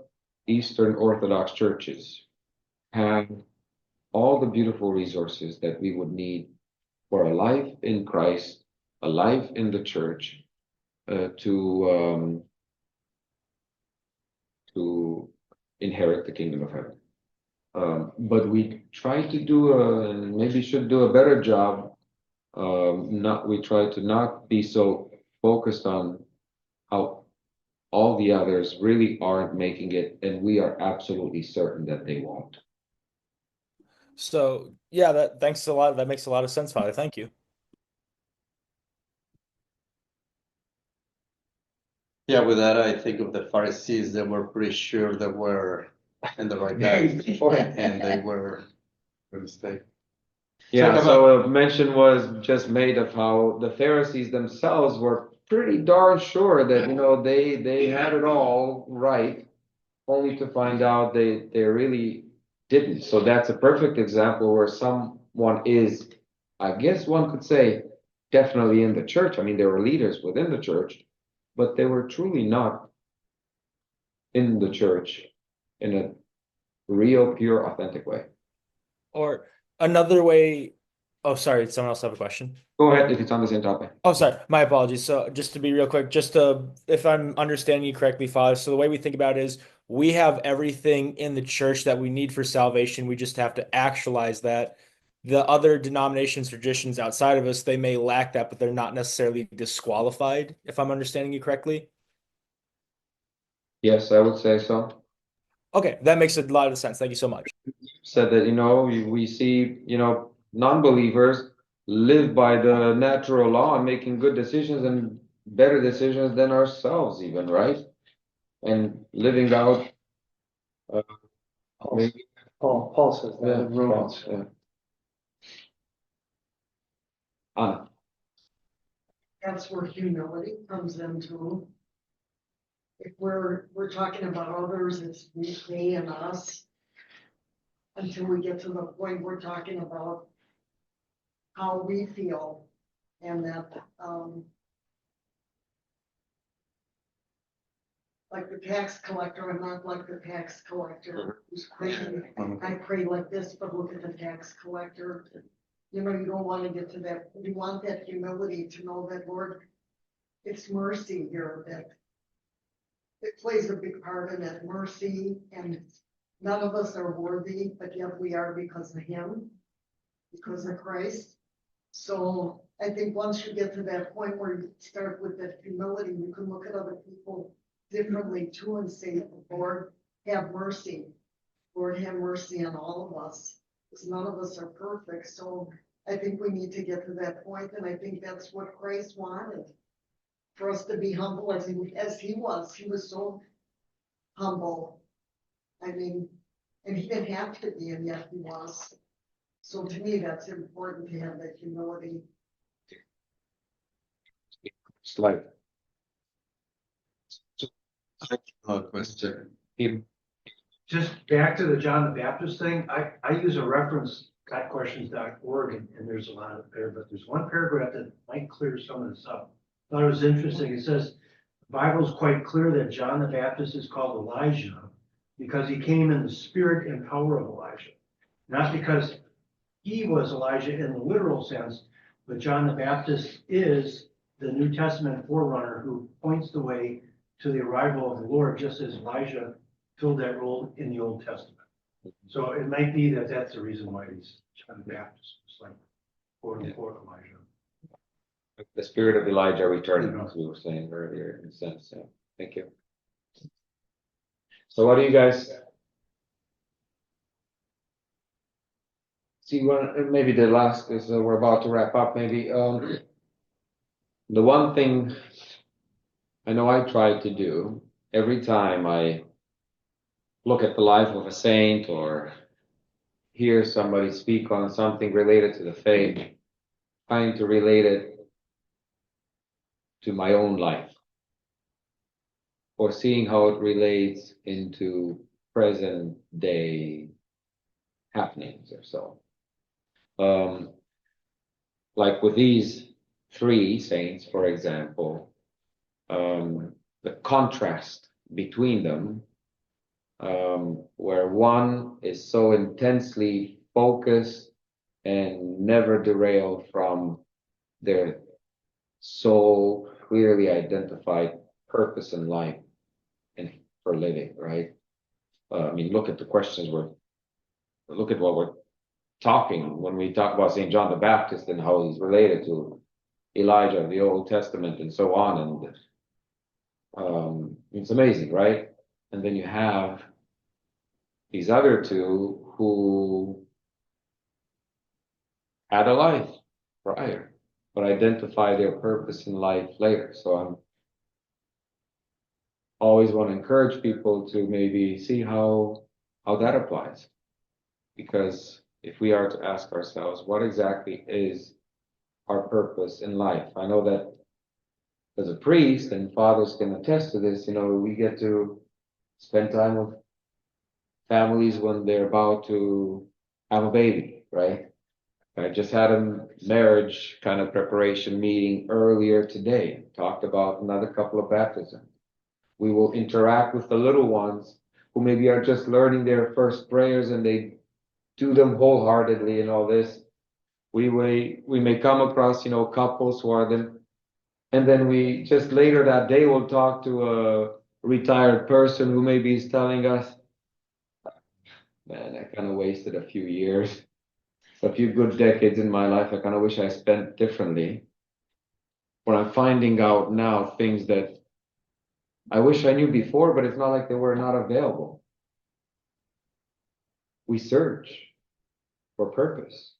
Eastern Orthodox churches have all the beautiful resources that we would need for a life in Christ, a life in the church, to inherit the kingdom of heaven. But we try to do and maybe should do a better job. We try to not be so focused on how all the others really aren't making it, and we are absolutely certain that they won't. So yeah, thanks a lot. That makes a lot of sense, Father. Thank you. Yeah, with that, I think of the Pharisees that were pretty sure they were in the right guy, and they were a mistake. Yeah, so a mention was just made of how the Pharisees themselves were pretty darn sure that, they had it all right, only to find out they really didn't. So that's a perfect example where someone is, I guess one could say, definitely in the church. I mean, there were leaders within the church, but they were truly not in the church in a real, pure, authentic way. Or another way. Oh, sorry. Did someone else have a question? Go ahead if it's on the same topic. Oh, sorry. My apologies. So just to be real quick, if I'm understanding you correctly, Father, so the way we think about it is we have everything in the church that we need for salvation. We just have to actualize that. The other denominations, traditions outside of us, they may lack that, but they're not necessarily disqualified, if I'm understanding you correctly. Yes, I would say so. Okay, that makes a lot of sense. Thank you so much. Said that, we see, non-believers live by the natural law and making good decisions and better decisions than ourselves even, right? And living out, maybe, Paul says that yeah, in Romans. yeah. Anna. That's where humility comes into. If we're talking about others, it's me and us. Until we get to the point we're talking about how we feel and that, like the tax collector, I'm not like the tax collector who's crazy. I pray like this, but look at the tax collector. You don't want to get to that. You want that humility to know that, Lord, it's mercy here that it plays a big part in that mercy, and none of us are worthy, but yet we are because of Him, because of Christ. So I think once you get to that point where you start with that humility, you can look at other people differently too and say, Lord, have mercy. Lord, have mercy on all of us, because none of us are perfect. So I think we need to get to that point, and I think that's what Christ wanted, for us to be humble as he was. He was so humble. I mean, and he didn't have to be, and yet he was. So to me, that's important to have that humility. Slide. Question. Just back to the John the Baptist thing, I use a reference, gotquestions.org, and there's a lot of there, but there's one paragraph that might clear some of this up. Thought it was interesting. It says, the Bible's quite clear that John the Baptist is called Elijah because he came in the spirit and power of Elijah. Not because he was Elijah in the literal sense, but John the Baptist is the New Testament forerunner who points the way to the arrival of the Lord, just as Elijah filled that role in the Old Testament. So it might be that that's the reason why he's John the Baptist. It's like quote unquote Elijah. The spirit of Elijah returning, as we were saying earlier, in a sense. Yeah. Thank you. So what do you guys see? Maybe the last is we're about to wrap up. Maybe the one thing I know I try to do every time I look at the life of a saint or hear somebody speak on something related to the faith, trying to relate it to my own life, or seeing how it relates into present day happenings or so. Like with these three saints, for example, the contrast between them, where one is so intensely focused and never derail from their soul clearly identified purpose in life and for living, right? I mean, look at the questions look at what we're talking when we talk about St. John the Baptist and how he's related to Elijah of the Old Testament and so on. And it's amazing, right? And then you have these other two who had a life prior, but identify their purpose in life later. So I'm always want to encourage people to maybe see how that applies. Because if we are to ask ourselves, what exactly is our purpose in life? I know that as a priest, and fathers can attest to this, we get to spend time with families when they're about to have a baby, right? I just had a marriage kind of preparation meeting earlier today, talked about another couple of baptisms. We will interact with the little ones who maybe are just learning their first prayers and they do them wholeheartedly and all this. We may come across, couples who are them, and then we just later that day will talk to a retired person who maybe is telling us, man, I kind of wasted a few years, a few good decades in my life. I kind of wish I spent differently. When I'm finding out now things that I wish I knew before, but it's not like they were not available. We search for purpose.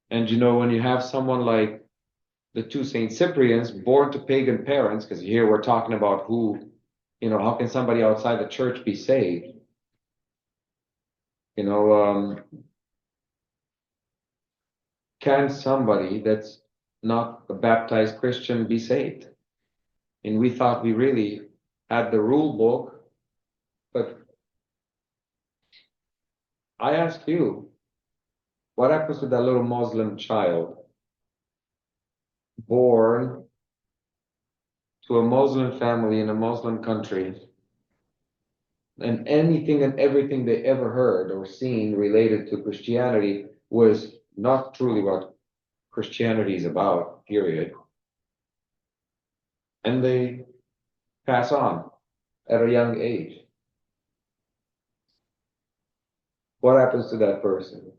And when you have someone like the two Saint Cyprians born to pagan parents, because here we're talking about how can somebody outside the church be saved? Can somebody that's not a baptized Christian be saved? And we thought we really had the rule book, but I ask you, what happens to that little Muslim child born to a Muslim family in a Muslim country, and anything and everything they ever heard or seen related to Christianity was not truly what Christianity is about, period. And they pass on at a young age. What happens to that person?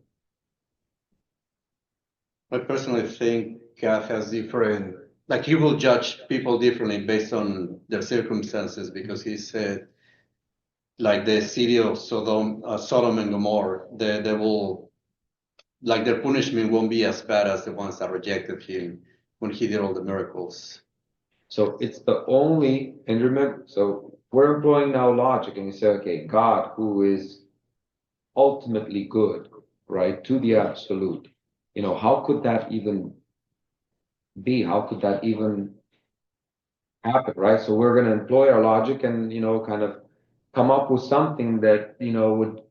I personally think God has different, like He will judge people differently based on their circumstances, because He said, like the city of Sodom and Gomorrah, they will, like their punishment won't be as bad as the ones that rejected Him when He did all the miracles. So it's and remember, so we're employing now logic, and we say, okay, God, who is ultimately good, right, to the absolute, how could that even be? How could that even happen, right? So we're going to employ our logic and, kind of come up with something that, would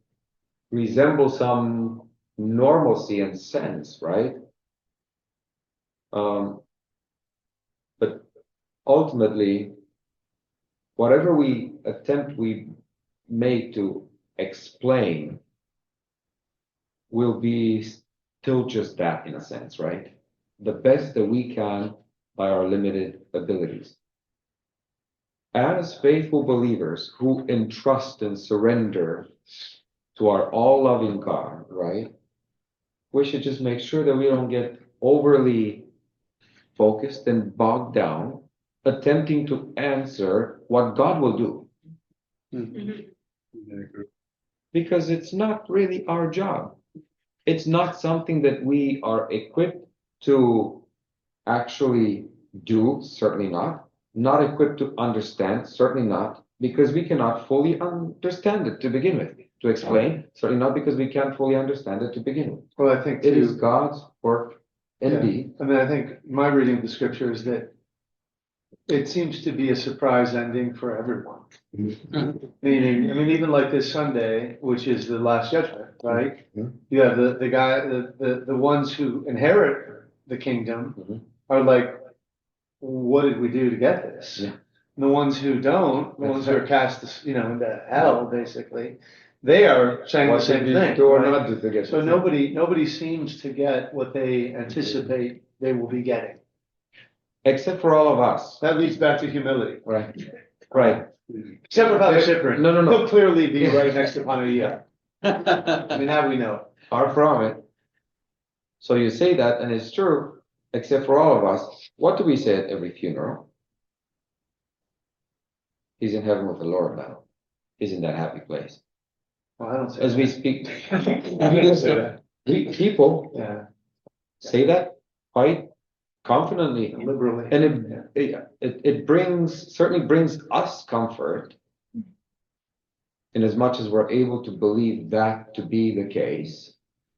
resemble some normalcy and sense, right? But ultimately, whatever we make to explain will be still just that, in a sense, right? The best that we can by our limited abilities. As faithful believers who entrust and surrender to our all-loving God, right? We should just make sure that we don't get overly focused and bogged down, attempting to answer what God will do. Because it's not really our job. It's not something that we are equipped to actually do, certainly not. Not equipped to understand, certainly not, because we cannot fully understand it to begin with. To explain, certainly not, because we can't fully understand it to begin with. Well, I think it is God's work indeed. I mean, I think my reading of the scripture is that it seems to be a surprise ending for everyone. Meaning, I mean, even like this Sunday, which is the last judgment, right? You have the ones who inherit the kingdom are like, what did we do to get this? And the ones who don't, the ones who are cast, into hell, basically, they are saying the What same did you thing. do or right? not do to get So the thing? nobody seems to get what they anticipate they will be getting. Except for all of us. That leads back to humility. Right. Right. Except for Father Ciprian. No. He'll clearly be right next to Panagia. I mean, that we know. Far from it. So you say that, and it's true, except for all of us. What do we say at every funeral? He's in heaven with the Lord now. He's in that happy place. Well, I don't say As we that. speak, I don't say that. people Yeah, say that quite confidently. liberally. And it certainly brings us comfort in as much as we're able to believe that to be the case.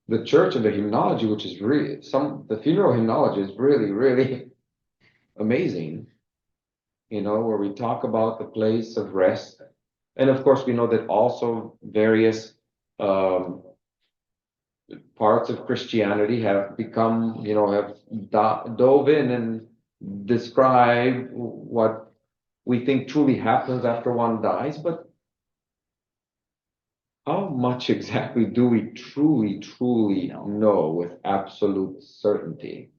The church and the hymnology, which is really the funeral hymnology is really, really amazing, where we talk about the place of rest. And of course, we know that also various parts of Christianity have become, have dove in and describe what we think truly happens after one dies. But how much exactly do we truly know with absolute certainty?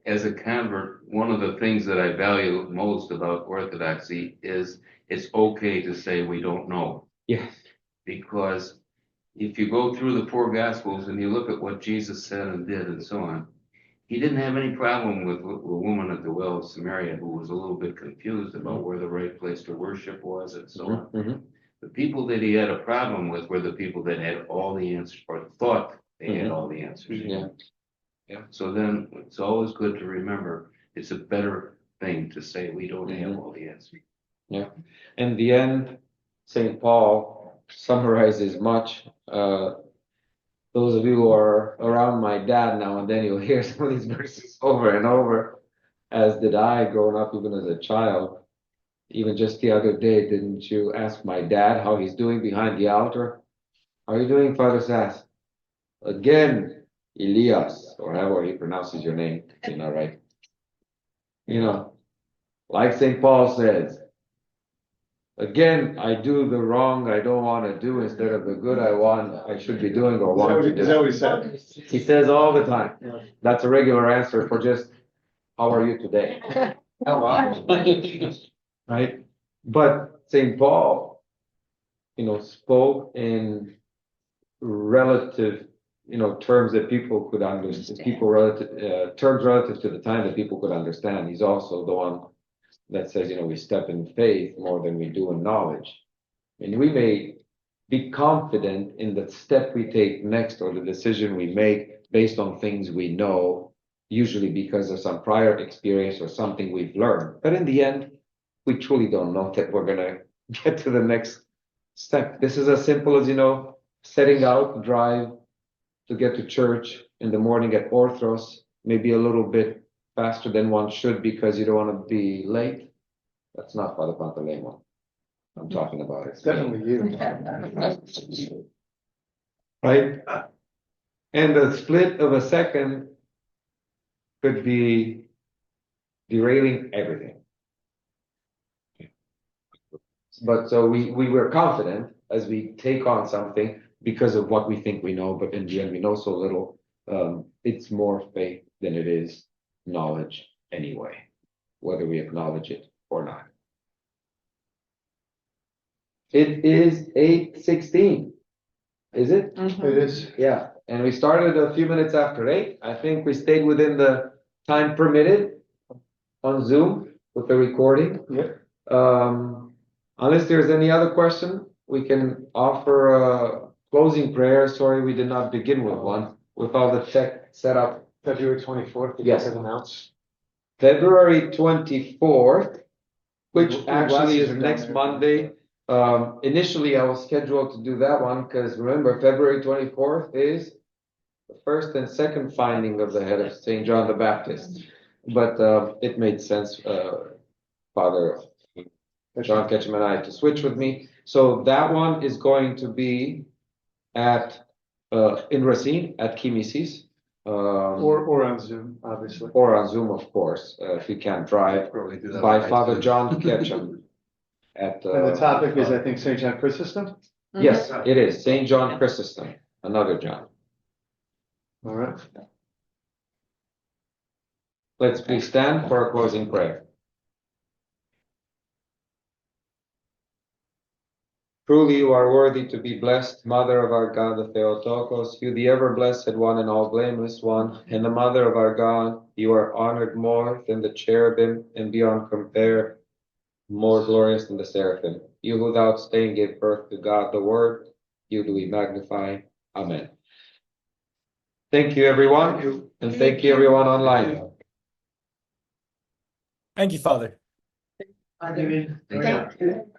As a convert, one of the things that I value most about Orthodoxy is it's okay to say we don't know. Yes. Because if you go through the four Gospels and you look at what Jesus said and did and so on, he didn't have any problem with a woman at the well of Samaria who was a little bit confused about where the right place to worship was and so on. Mm-hmm. The people that he had a problem with were the people that had all the answers or thought they had all the answers. Yeah. So then it's always good to remember it's a better thing to say we don't have all the answers. Yeah. In the end, St. Paul summarizes much. Those of you who are around my dad now and then, you'll hear some of these verses over and over, as did I growing up even as a child. Even just the other day, didn't you ask my dad how he's doing behind the altar? How are you doing, Father Sas? Again, Elias, or however he pronounces your name, right? Like St. Paul says, again, I do the wrong I don't want to do instead of the good I should be doing or want to do. Is that what he said? He says all the time. That's a regular answer for just, how are you today? Right? But St. Paul, spoke in relative, terms that people could understand, terms relative to the time that people could understand. He's also the one that says, we step in faith more than we do in knowledge. And we may be confident in the step we take next or the decision we make based on things we know, usually because of some prior experience or something we've learned. But in the end, we truly don't know that we're going to get to the next step. This is as simple as, setting out, drive to get to church in the morning at Orthros, maybe a little bit faster than one should because you don't want to be late. That's not Father Pantalemo. I'm talking about it. It's definitely you. Right? And the split of a second could be derailing everything. But so we were confident as we take on something because of what we think we know, but in the end we know so little. It's more faith than it is knowledge anyway, whether we acknowledge it or not. It is 8:16. Is it? It is. Yeah. And we started a few minutes after 8. I think we stayed within the time permitted on Zoom with the recording. Yep. Unless there's any other question, we can offer a closing prayer. Sorry, we did not begin with one with all the tech set up. February 24th, Yes. Has announced. February 24th, which The actually glasses is are down next there. Monday. Initially, I was scheduled to do that one because remember, February 24th is the first and second finding of the head of St. John the Baptist. But it made sense, Father John Ketchum and I, to switch with me. So that one is going to be at in Racine at Kimisis. Or on Zoom, obviously. Or on Zoom, of course, if you can't drive, by Father John Ketchum. at And the topic is, I think, St. John Chrysostom. Yes, it is St. John Chrysostom, another John. All right. Let's please stand for a closing prayer. Truly you are worthy to be blessed, Mother of our God, the Theotokos, you the ever-blessed one and all blameless one, and the Mother of our God, you are honored more than the cherubim, and beyond compare, more glorious than the seraphim. You who without stain gave birth to God the Word, you do we magnify. Amen. Thank you, everyone, and thank you, everyone online. Thank you, Father. Thank you.